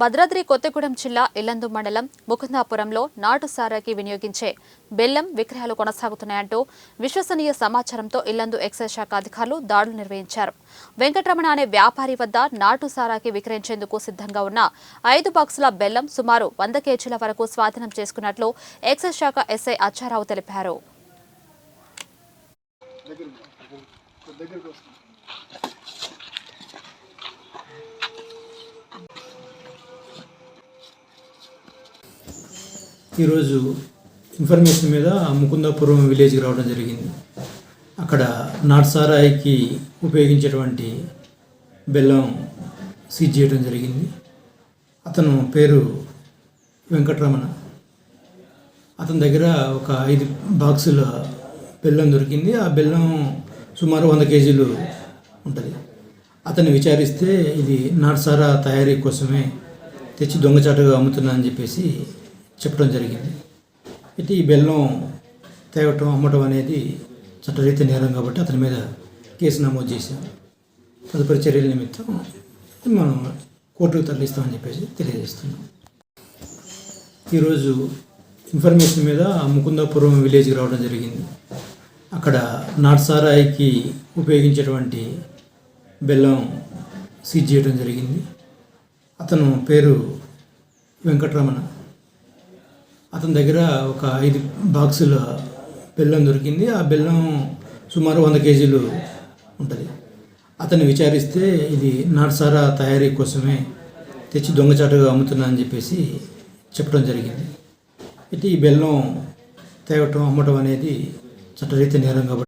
భద్రాద్రి కొత్తగూడెం జిల్లా ఇల్లందు మండలం ముకుందాపురంలో నాటు సారాకి వినియోగించే బెల్లం విక్రయాలు కొనసాగుతున్నాయంటూ విశ్వసనీయ సమాచారంతో ఇల్లందు ఎక్సైజ్ శాఖ అధికారులు దాడులు నిర్వహించారు. వెంకటరమణ అనే వ్యాపారి వద్ద నాటు సారాకి విక్రయించేందుకు సిద్ధంగా ఉన్న 5 బాక్సుల బెల్లం సుమారు 100 కేజీల వరకు స్వాధీనం చేసుకున్నట్లు ఎక్సైజ్ శాఖ ఎస్ఐ అచ్చారావు తెలిపారు. ఈరోజు ఇన్ఫర్మేషన్ మీద ముకుందాపురం విలేజ్కి రావడం జరిగింది. అక్కడ నాటు సారాయికి ఉపయోగించేటువంటి బెల్లం సీజ్ చేయడం జరిగింది. అతను పేరు వెంకటరమణ. అతని దగ్గర ఒక 5 బాక్సుల బెల్లం దొరికింది. ఆ బెల్లం సుమారు 100 కేజీలు ఉంటుంది. అతన్ని విచారిస్తే ఇది నాటు సారా తయారీ కోసమే తెచ్చి దొంగచాటుగా అమ్ముతున్నా అని చెప్పేసి చెప్పడం జరిగింది. అయితే ఈ బెల్లం తేవటం అమ్మటం అనేది చట్టరీత్యా నేరం కాబట్టి అతని మీద కేసు నమోదు చేశాం. తదుపరి చర్యల నిమిత్తం మనం కోర్టుకు తరలిస్తామని చెప్పేసి తెలియజేస్తున్నాం. ఈరోజు ఇన్ఫర్మేషన్ మీద ముకుందాపురం విలేజ్కి రావడం జరిగింది. అక్కడ నాటు సారాయికి ఉపయోగించేటువంటి బెల్లం సీజ్ చేయడం జరిగింది. అతను పేరు వెంకటరమణ. అతని దగ్గర ఒక 5 బాక్సుల బెల్లం దొరికింది. ఆ బెల్లం సుమారు 100 కేజీలు ఉంటుంది. అతన్ని విచారిస్తే ఇది నాటు సారా తయారీ కోసమే తెచ్చి దొంగచాటుగా అమ్ముతున్నా అని చెప్పేసి చెప్పడం జరిగింది. అయితే ఈ బెల్లం తేవటం అమ్మటం అనేది చట్టరీత్యా నేరం కాబట్టి